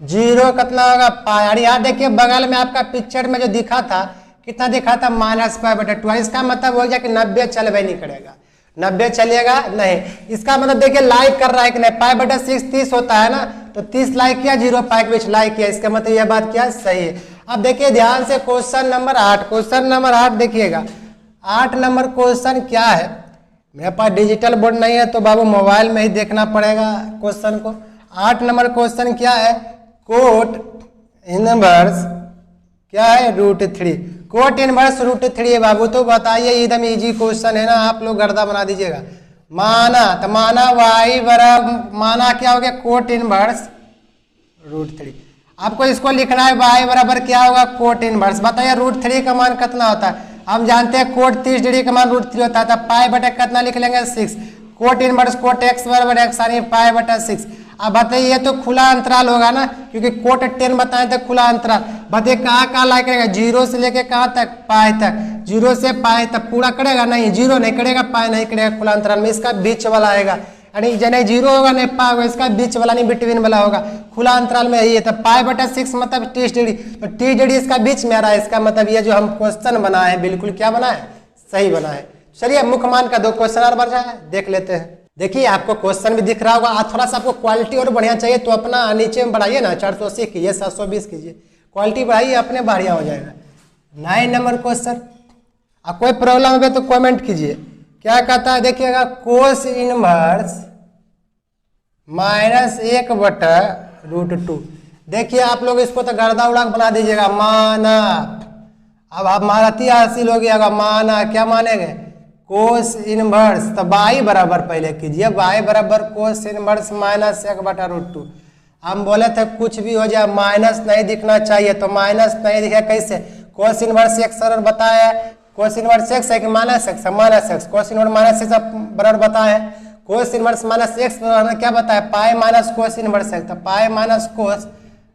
0 कितना होगा, पाई। और यहाँ देखिए बगल में आपका पिक्चर में जो दिखा था, कितना दिखा था, -π/2। इसका मतलब हो गया कि 90 चलवे नहीं करेगा, 90 चलेगा नहीं। इसका मतलब देखिए लाइक कर रहा है कि नहीं, π/6 30 होता है ना, तो 30 लाइक किया, 0 पाई के बीच लाइक किया, इसका मतलब यह बात क्या सही है। अब देखिए ध्यान से क्वेश्चन नंबर 8, क्वेश्चन नंबर 8 देखिएगा। 8 नंबर क्वेश्चन क्या है, मेरे पास डिजिटल बोर्ड नहीं है तो बाबू मोबाइल में ही देखना पड़ेगा क्वेश्चन को। 8 नंबर क्वेश्चन क्या है, कोट इनवर्स क्या है √3, कोट इनवर्स √3 है बाबू। तो बताइए एकदम इजी क्वेश्चन है ना, आप लोग गर्दा बना दीजिएगा। माना तो माना y बराबर, माना क्या हो गया कोट इनवर्स √3। आपको इसको लिखना है y बराबर क्या होगा कोट इनवर्स। बताइए √3 का मान कितना होता है, हम जानते हैं कोट 30 डिग्री का मान √3 होता है, तो पाई बटे कितना लिख लेंगे 6। कोट इनवर्स कोट x बराबर x यानी पाई बटा 6। अब बताइए ये तो खुला अंतराल होगा ना, क्योंकि कोट 10 बताए थे खुला अंतराल। बताइए कहाँ कहाँ लाइक करेगा, 0 से लेके कहाँ तक पाई तक, 0 से पाई तक पूरा करेगा नहीं, 0 नहीं करेगा, पाई नहीं करेगा, खुला अंतराल में इसका बीच वाला आएगा। यानी जने 0 होगा नहीं पाई होगा, इसका बीच वाला नहीं बिटवीन वाला होगा, खुला अंतराल में यही है। तो पाई बटा 6 मतलब 30 डिग्री, तो 30 डिग्री इसका बीच में आ रहा है। इसका मतलब ये जो हम क्वेश्चन बनाए हैं बिल्कुल क्या बनाए, सही बनाए। चलिए मुख्य मान का 2 क्वेश्चन और बन जाए, देख लेते हैं। देखिए आपको क्वेश्चन भी दिख रहा होगा, थोड़ा सा आपको क्वालिटी और बढ़िया चाहिए तो अपना नीचे में बढ़ाइए ना, 480 कीजिए, 720 कीजिए, क्वालिटी बढ़ाइए, अपने बढ़िया हो जाएगा। 9 नंबर क्वेश्चन, अब कोई प्रॉब्लम है तो कमेंट कीजिए। क्या कहता है देखिएगा, कोस इनवर्स -1/√2। देखिए आप लोग इसको तो गर्दा उड़ा बना दीजिएगा, माना। अब आप महारथी हासिल हो गया, माना क्या मानेंगे कोस इनवर्स, तो y बराबर पहले कीजिए, y बराबर कोस इनवर्स -1/√2। हम बोले थे कुछ भी हो जाए माइनस नहीं दिखना चाहिए, तो माइनस नहीं दिखे कैसे, कोस इनवर्स x बराबर बताया, कोस इनवर्स x है कि -x, -x, कोस इनवर्स -x बराबर बताया, कोस इनवर्स -x बराबर क्या बताया, pi minus cos inverse x, तो पाई माइनस कोस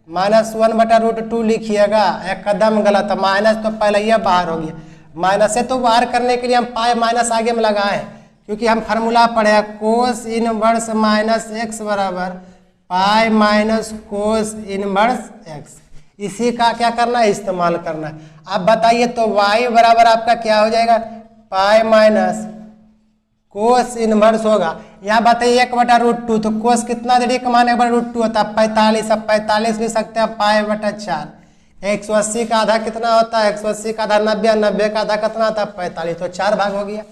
-1/√2 लिखिएगा। एक कदम गलत, माइनस तो पहले ही बाहर हो गया, माइनस से तो बाहर करने के लिए हम पाई माइनस आगे में लगाए, क्योंकि हम फार्मूला पढ़े कोस इनवर्स -x बराबर pi minus cos inverse x। इसी का क्या करना है, इस्तेमाल करना है। अब बताइए तो y बराबर आपका क्या हो जाएगा, पाई माइनस कोस इनवर्स होगा। यहाँ बताइए 1/√2, तो कोस कितना डिग्री का मान 1/√2 होता है 45। अब 45 लिख सकते हैं पाई बटा 4। 180 का आधा कितना होता है, 180 का आधा 90, 90 का आधा कितना होता है 45, तो 4 भाग हो गया।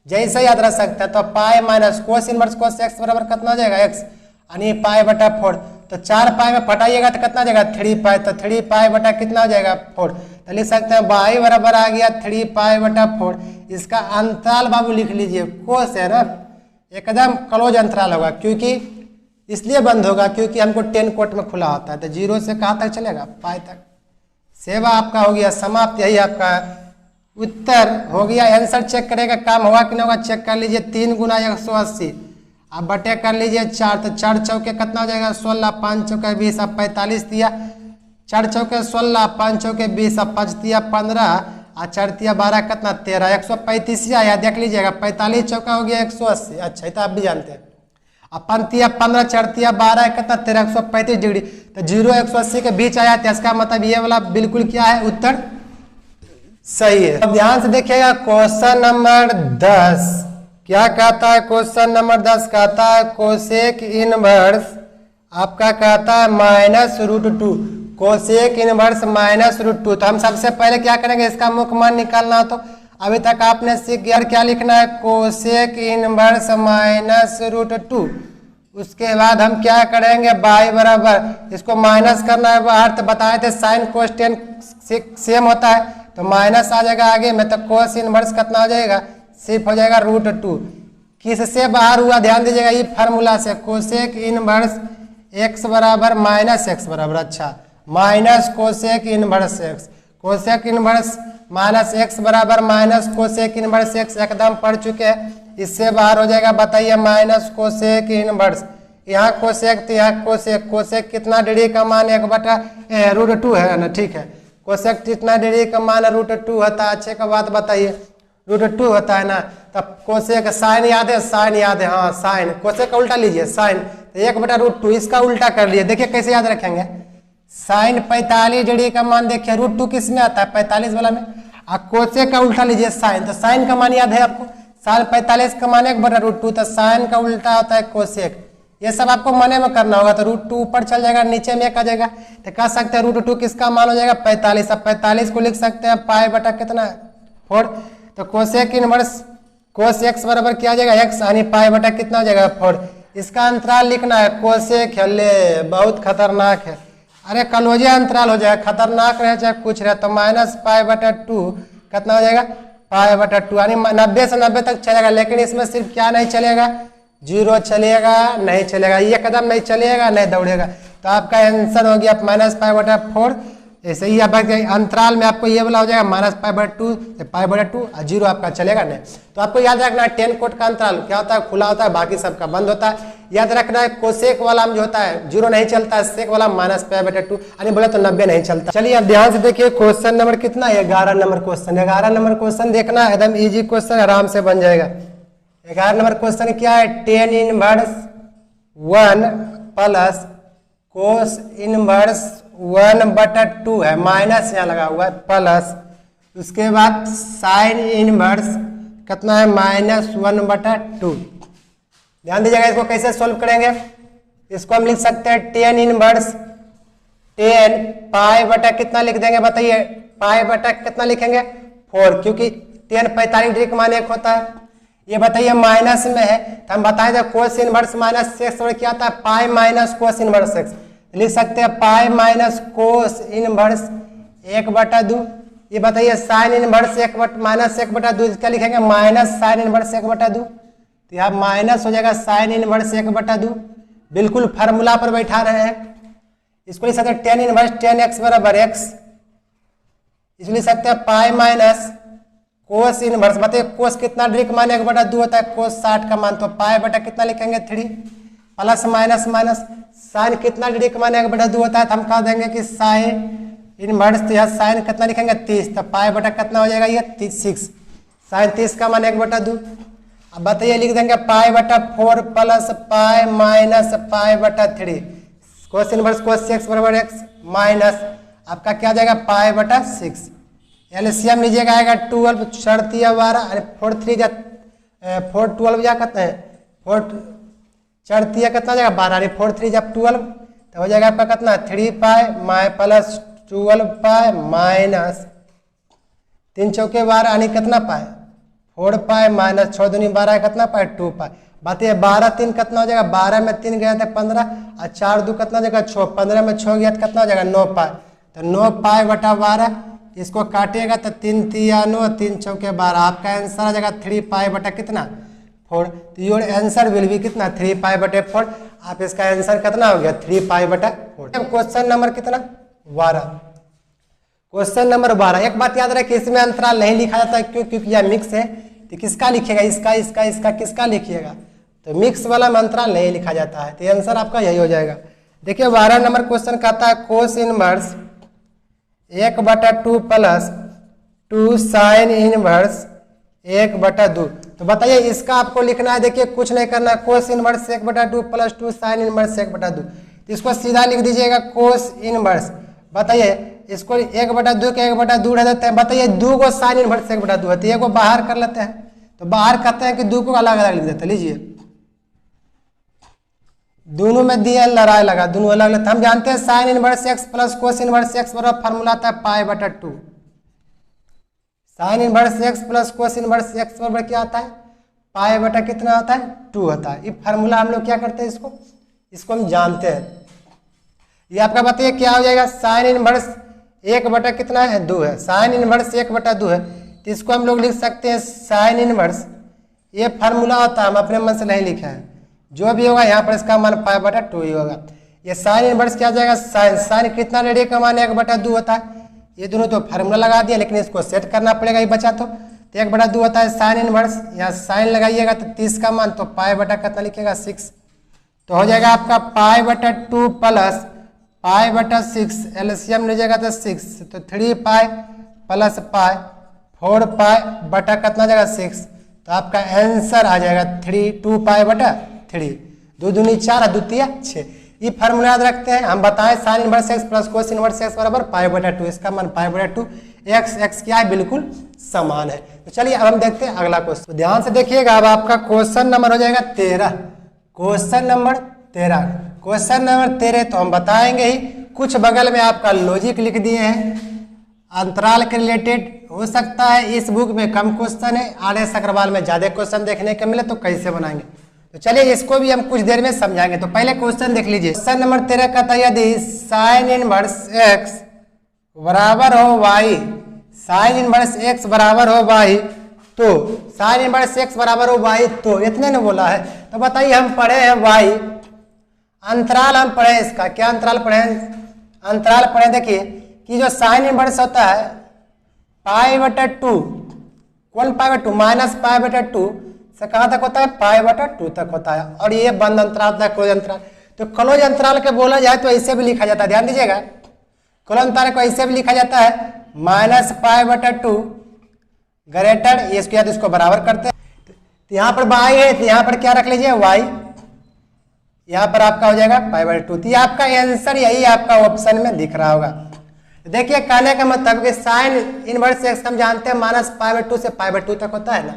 जैसे याद रख सकते हैं, तो pi minus cos inverse cos x बराबर कितना हो जाएगा x, यानी पाई बटा 4। तो 4 पाई में फटाइएगा तो कितना हो जाएगा 3 पाई, तो 3 पाई बटा कितना हो जाएगा 4। तो लिख सकते हैं y बराबर आ गया 3 पाई बटा 4। इसका अंतराल बाबू लिख लीजिए, कोस है ना, एकदम क्लोज अंतराल होगा, क्योंकि इसलिए बंद होगा क्योंकि हमको 10 कोट में खुला होता है, तो 0 से कहाँ तक चलेगा, पाई तक। सेवा आपका हो गया समाप्त, यही आपका उत्तर हो गया। आंसर चेक करेगा काम हुआ कि नहीं होगा, चेक कर लीजिए। 3 गुना 180, अब बटे कर लीजिए 4, तो 4 चौके कितना हो जाएगा 16, 5 चौके 20, अब 45 दिया, 4 चौके 16, 5 चौके 20, अब 5 दिया 15, और 4 दिया 12 कितना 13, 135 आया, देख लीजिएगा। 45 चौका हो गया 180, अच्छा ये तो आप भी जानते हैं। अब 5 15, 4 12 कितना 13, 135 डिग्री, तो 0 180 के बीच आया, तो इसका मतलब ये वाला बिल्कुल क्या है, उत्तर सही है। अब ध्यान से देखिएगा क्वेश्चन नंबर 10 क्या कहता है। क्वेश्चन नंबर 10 कहता है कोसेक इनवर्स आपका कहता है -√2, कोसेक इनवर्स -√2। तो हम सबसे पहले क्या करेंगे, इसका मुख्य मान निकालना हो तो अभी तक आपने सीख गया क्या लिखना है, कोसेक इनवर्स -√2। उसके बाद हम क्या करेंगे, y बराबर इसको माइनस करना है बाहर, तो बताए थे साइन कोस टेन सेम होता है, तो माइनस आ जाएगा आगे में, तो कोस इनवर्स कितना हो जाएगा, सिर्फ हो जाएगा √2। किससे बाहर हुआ ध्यान दीजिएगा, ये फार्मूला से, कोसेक इनवर्स x बराबर -x बराबर, अच्छा minus cosec inverse x, cosec inverse -x बराबर माइनस कोसेक इनवर्स x एकदम पढ़ चुके हैं, इससे बाहर हो जाएगा। बताइए माइनस कोसेक इनवर्स, यहाँ कोसेक तो यहाँ कोसेक, कोसेक कितना डिग्री का मान 1/√2 है ना, ठीक है। कोसेक कितना डिग्री का मान √2 होता है, अच्छे का बात बताइए, √2 होता है ना। तब कोसेक साइन याद है, साइन याद है, हाँ साइन, कोसेक का उल्टा लीजिए साइन, तो 1/√2 इसका उल्टा कर लिए। देखिए कैसे याद रखेंगे, साइन 45 डिग्री का मान देखिए √2 किस में आता है 45 वाला में, और कोसेक का उल्टा लीजिए साइन, तो साइन का मान याद है आपको, साइन 45 का मान 1/√2, तो साइन का उल्टा होता है कोसेक, ये सब आपको मने में करना होगा। तो √2 ऊपर चल जाएगा, नीचे में 1 आ जाएगा, तो कह सकते हैं √2 किसका मान हो जाएगा 45। अब 45 को लिख सकते हैं पाई बटा कितना 4। तो कोसेक इनवर्स कोस x बराबर क्या आ जाएगा x, यानी पाई बटा कितना हो जाएगा 4। इसका अंतराल लिखना है कोसेक, ले बहुत खतरनाक है, अरे कलोजे अंतराल हो जाएगा, खतरनाक रहे चाहे कुछ रहे। तो -π/2 कितना हो जाएगा π/2, यानी 90 से 90 तक चलेगा, लेकिन इसमें सिर्फ क्या नहीं चलेगा 0 चलेगा, नहीं चलेगा, ये कदम नहीं चलेगा, नहीं दौड़ेगा। तो आपका आंसर हो गया -π/4। ऐसे ही आप अंतराल में आपको ये वाला हो जाएगा -π/2 से π/2 और 0 आपका चलेगा नहीं। तो आपको याद रखना है 10 कोट का अंतराल क्या होता है, खुला होता है, बाकी सबका बंद होता है। याद रखना है कोसेक वाला जो होता है 0 नहीं चलता है, सेक वाला -π/2, यानी बोले तो 90 नहीं चलता। चलिए अब ध्यान से देखिए क्वेश्चन नंबर कितना है 11 नंबर क्वेश्चन। 11 नंबर क्वेश्चन देखना एकदम ईजी क्वेश्चन, आराम से बन जाएगा। 11 नंबर क्वेश्चन क्या है, tan 1 प्लस कोस इनवर्स 1/2 है, माइनस यहाँ लगा हुआ है, प्लस उसके बाद साइन इनवर्स कितना है -1/2। ध्यान दीजिएगा, इसको कैसे सोल्व करेंगे। इसको हम लिख सकते हैं tan इनवर्स 10 पाई बटा कितना लिख देंगे बताइए, पाई बटा कितना लिखेंगे 4, क्योंकि 10 45 डिग्री का मान 1 होता है। ये बताइए माइनस में है तो हम बताए थे कोस इनवर्स -x और क्या आता है pi minus cos inverse x। लिख सकते हैं पाई माइनस कोस इनवर्स 1/2। ये बताइए साइन इनवर्स -1/2, क्या लिखेंगे माइनस साइन इनवर्स 1/2। तो यहाँ माइनस हो जाएगा साइन इनवर्स 1/2, बिल्कुल फार्मूला पर बैठा रहे हैं। इसको लिख सकते हैं tan इनवर्स tan x बराबर x। इसको लिख सकते हैं पाई माइनस कोस इनवर्स, बताइए कोस कितना डिग्री का मान 1/2 होता है, कोस 60 का मान, तो पाई बटा कितना लिखेंगे 3, प्लस माइनस माइनस साइन कितना डिग्री का मान 1/2 होता है, तो हम कह देंगे कि साइन इनवर्स, तो यहाँ साइन कितना लिखेंगे 30, तो पाई बटा कितना हो जाएगा ये 6, साइन 30 का मान 1/2। अब बताइए लिख देंगे π/4 plus pi minus π/3, cos inverse cos x बराबर x माइनस आपका क्या जाएगा π/6। एलसीएम लीजिएगा आएगा 12 शर्तिया 12, 4 3 जा 4 12 जा कहते हैं 4 चढ़ती है कितना जाएगा 12, 4 3 जब 12, तो हो जाएगा आपका कितना 3 पाई माइ प्लस 12 पाई माइनस 3 चौके 12, यानी कितना पाई 4 पाई माइनस 6 दूनी 12 कितना पाई 2 पाई। बताइए 12 3 कितना हो जाएगा, 12 में 3 गया था 15 और 4 2 कितना हो जाएगा 6, 15 में 6 गया तो कितना हो जाएगा 9 पाई। तो 9 पाई बटा 12, इसको काटिएगा तो 3 3 9, 3 चौके 12, आपका आंसर आ जाएगा 3 पाई बटा कितना 4। तो योर आंसर विल बी कितना 3 पाई बटे 4। आप इसका आंसर कितना हो गया 3 पाई बटा 4। क्वेश्चन नंबर कितना 12। क्वेश्चन नंबर 12, एक बात याद रहे कि इसमें अंतराल नहीं लिखा जाता है, क्यों, क्योंकि यह मिक्स है। तो किसका लिखिएगा, इसका इसका इसका किसका लिखिएगा, तो मिक्स वाला में अंतराल नहीं लिखा जाता है। तो आंसर आपका यही हो जाएगा। देखिए 12 नंबर क्वेश्चन कहता है cos inverse 1/2 plus 2 sine inverse 1/2। तो बताइए इसका आपको लिखना है, देखिए कुछ नहीं करना, cos inverse 1/2 plus 2 sine inverse 1/2। तो इसको सीधा लिख दीजिएगा कोस इनवर्स। बताइए इसको 1/2 के 1/2 रह देते हैं। बताइए 2 को साइन इनवर्स 1/2 है, तो ये को बाहर कर लेते हैं। तो बाहर करते हैं कि 2 को अलग अलग लिख देते हैं। लीजिए दोनों में दिए लड़ाई लगा, दोनों अलग अलग। हम जानते हैं sine inverse x plus cos inverse x बराबर फार्मूला आता है π/2। Sine inverse x plus cos inverse x बराबर क्या आता है पाई बटा कितना होता है 2 होता है। ये फार्मूला हम लोग क्या करते हैं, इसको हम जानते हैं। ये आपका बताइए क्या हो जाएगा, साइन इनवर्स 1 कितना है 2 है, साइन इनवर्स 1/2 है। तो इसको हम लोग लिख सकते हैं साइन इनवर्स, ये फार्मूला होता है, हम अपने मन से नहीं लिखा है, जो भी होगा यहाँ पर इसका मान π/2 ही होगा। ये साइन इनवर्स क्या जाएगा, साइन कितना डिग्री का मान 1/2 होता है। ये दोनों तो फार्मूला लगा दिया, लेकिन इसको सेट करना पड़ेगा, ये बचा तो 1/2 होता है साइन इनवर्स। यहाँ साइन लगाइएगा तो 30 का मान, तो पाई बटा कितना लिखिएगा 6। तो हो जाएगा आपका π/2 प्लस π/6, एलसीएम लीजिएगा तो 6, तो 3 पाई प्लस पाई 4 पाई बटा कितना जाएगा 6। तो आपका आंसर आ जाएगा 2 पाई/3, 2 दूनी 4 2 तिया 6। ये फार्मूला याद रखते हैं। हम बताएं sign inverse x plus cos inverse x बराबर π/2, इसका मान π/2, x क्या है बिल्कुल समान है। तो चलिए अब हम देखते हैं अगला क्वेश्चन। तो ध्यान से देखिएगा, अब आपका क्वेश्चन नंबर हो जाएगा 13। Question number 13। क्वेश्चन नंबर 13 तो हम बताएंगे ही, कुछ बगल में आपका लॉजिक लिख दिए हैं। अंतराल के रिलेटेड हो सकता है इस बुक में कम क्वेश्चन है, RS अग्रवाल में ज्यादा क्वेश्चन देखने को मिले, तो कैसे बनाएंगे। तो चलिए इसको भी हम कुछ देर में समझाएंगे। तो पहले क्वेश्चन देख लीजिए। क्वेश्चन नंबर 13 कहता है यदि साइन इनवर्स x बराबर हो y, साइन इनवर्स x बराबर हो y, तो साइन इनवर्स x बराबर हो y, तो इतने ने बोला है। तो बताइए हम पढ़े हैं y, अंतराल हम पढ़े इसका, क्या अंतराल पढ़े? अंतराल पढ़े। देखिए कि जो साइन इनवर्स होता है π/2, कौन π/2? माइनस π/2 से कहाँ तक होता है? π/2 तक होता है। और ये बंद अंतराल होता है, क्लोज अंतराल। तो क्लोज अंतराल के बोला जाए तो ऐसे भी लिखा जाता है, ध्यान दीजिएगा। क्लोज अंतराल को ऐसे भी लिखा जाता है माइनस π/2 ग्रेटर, इसके बाद इसको बराबर करते हैं। तो यहाँ पर y है, तो यहाँ पर क्या रख लीजिए? y। यहाँ पर आपका हो जाएगा π/2। तो ये आपका आंसर यही आपका ऑप्शन में दिख रहा होगा। देखिए कहने का मतलब कि साइन इनवर्स एक्स हम जानते हैं माइनस π/2 से π/2 तक होता है ना।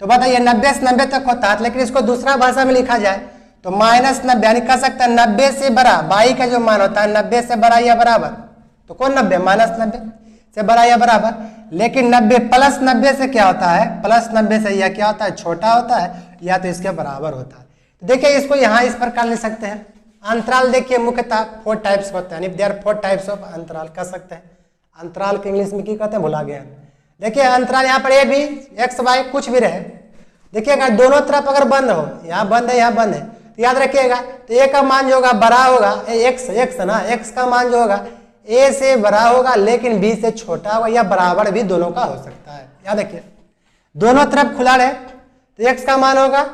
तो बताइए 90 से 90 तक होता है, लेकिन इसको दूसरा भाषा में लिखा जाए तो -90, यानी कह सकते हैं 90 से बड़ा। y का जो मान होता है 90 से बड़ा या बराबर, तो कौन 90? -90 से बड़ा या बराबर। लेकिन 90 प्लस 90 से क्या होता है? प्लस 90 से यह क्या होता है? छोटा होता है, या तो इसके बराबर होता है। तो देखिए इसको यहाँ इस प्रकार लिख सकते हैं। अंतराल देखिए मुख्यतः 4 टाइप्स होते हैं, देयर 4 टाइप्स ऑफ अंतराल कह सकते हैं। अंतराल के इंग्लिश में क्या कहते हैं? भुला गया। देखिए अंतराल यहाँ पर ए भी एक्स वाई कुछ भी रहे, देखिए अगर दोनों तरफ अगर बंद हो, यहाँ बंद है यहाँ बंद है, तो याद रखिएगा तो ए का मान जो होगा बड़ा होगा, एक्स ना, एक्स का मान जो होगा ए से बड़ा होगा लेकिन बी से छोटा होगा, या बराबर भी दोनों का हो सकता है। याद रखिए दोनों तरफ खुला रहे तो एक्स का मान होगा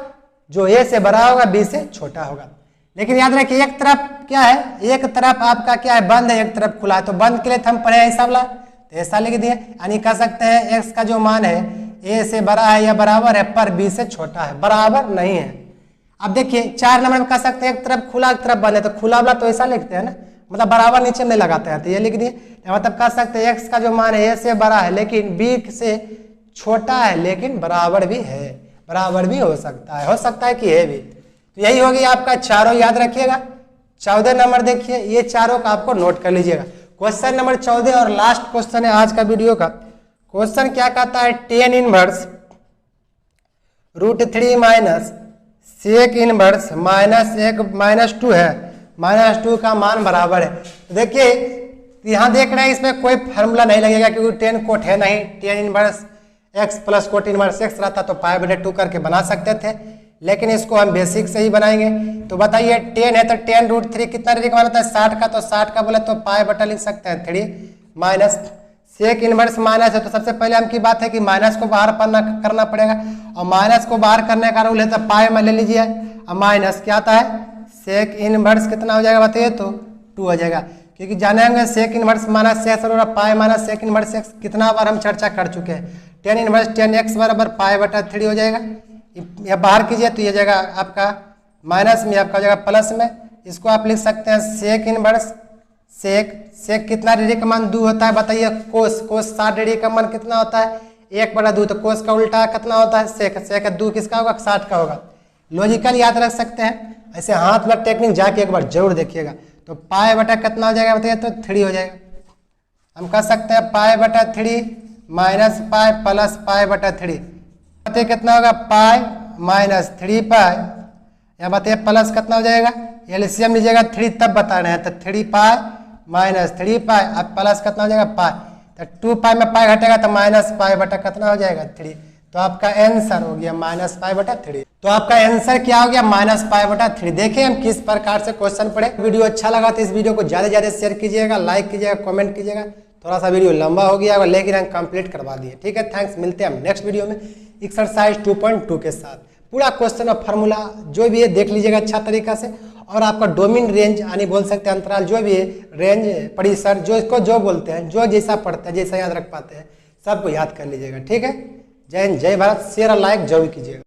जो ए से बड़ा होगा, बी से छोटा होगा। लेकिन याद रखिए एक तरफ क्या है? एक तरफ आपका क्या है? बंद है, एक तरफ खुला है। तो बंद के लिए हम पढ़े ऐसा वाला, तो ऐसा लिख दिए, यानी कह सकते हैं एक्स का जो मान है ए से बड़ा है या बराबर है, पर बी से छोटा है, बराबर नहीं है। अब देखिए 4 नंबर में कह सकते हैं एक तरफ खुला एक तरफ बंद है, तो खुला वाला तो ऐसा लिखते हैं ना, मतलब बराबर नीचे में लगाते हैं, तो ये लिख दिए। मतलब कह सकते हैं एक्स का जो मान है ए से बड़ा है लेकिन बी से छोटा है, लेकिन बराबर भी है, बराबर भी हो सकता है कि है भी। तो यही होगी आपका चारों, याद रखिएगा। 14 नंबर देखिए, ये चारों का आपको नोट कर लीजिएगा। क्वेश्चन नंबर 14 और लास्ट क्वेश्चन है आज का वीडियो का। क्वेश्चन क्या कहता है? tan inverse √3 minus sec inverse -2 है, -2 का मान बराबर है। तो देखिए यहाँ देख रहे हैं इसमें कोई फार्मूला नहीं लगेगा क्योंकि tan कोट है नहीं। tan inverse x plus cot inverse x रहता तो π/2 करके बना सकते थे, लेकिन इसको हम बेसिक से ही बनाएंगे। तो बताइए 10 है तो 10 √3 कितना डिग्री का मान होता है? 60 का, तो 60 का बोले तो π/2 लिख सकते हैं 3 माइनस सेक इनवर्स माइनस है, तो सबसे पहले हम की बात है कि माइनस को बाहर करना पड़ेगा, और माइनस को बाहर करने का रूल है तो पाई में ले लीजिए, और माइनस क्या आता है? सेक इनवर्स कितना हो जाएगा बताइए? तो 2 हो जाएगा, क्योंकि जानेंगे सेक इनवर्स माइनस एक्स और pi minus sec inverse x कितना बार हम चर्चा कर चुके हैं। 10 इनवर्स 10x बराबर π/3 हो जाएगा। यह बाहर कीजिए तो ये जाएगा आपका माइनस में, आपका हो जाएगा प्लस में। इसको आप लिख सकते हैं सेक इनवर्स सेक कितना डिग्री का मान 2 होता है बताइए? कोस 60 डिग्री का मान कितना होता है? 1/2। तो कोस का उल्टा कितना होता है? सेक 2 किसका होगा? 60 का होगा। लॉजिकल याद रख सकते हैं, ऐसे हाथ वाला टेक्निक जाके एक बार जरूर देखिएगा। तो π/, कितना हो जाएगा बताइए? तो 3 हो जाएगा। हम कह सकते हैं π/3 माइनस पाई प्लस π/3, बताइए कितना होगा? पाई माइनस 3 पाई, या बताइए प्लस कितना हो जाएगा? एलसीएम लीजिएगा 3 तब बता रहे हैं, तो 3 पाई माइनस 3 पाई, अब प्लस कितना हो जाएगा? पाई। तो 2 पाई में पाई घटेगा तो माइनस π/, कितना हो जाएगा? 3। तो आपका आंसर हो गया -π/3। तो आपका आंसर क्या हो गया? -π/3। देखिए हम किस प्रकार से क्वेश्चन पढ़े। वीडियो अच्छा लगा तो इस वीडियो को ज्यादा से ज्यादा शेयर कीजिएगा, लाइक कीजिएगा, कमेंट कीजिएगा। थोड़ा सा वीडियो लंबा हो गया लेकिन हम कंप्लीट करवा दिए। ठीक है, थैंक्स। मिलते हैं हम नेक्स्ट वीडियो में एक्सरसाइज 2.2 के साथ। पूरा क्वेश्चन और फार्मूला जो भी है देख लीजिएगा अच्छा तरीका से, और आपका डोमेन रेंज यानी बोल सकते हैं अंतराल, जो भी है रेंज परिसर, जो इसको जो बोलते हैं, जो जैसा पढ़ते हैं, जैसा याद रख पाते हैं, सबको याद कर लीजिएगा। ठीक है, जय हिंद, जय भारत। शेयर और लाइक जरूर कीजिएगा।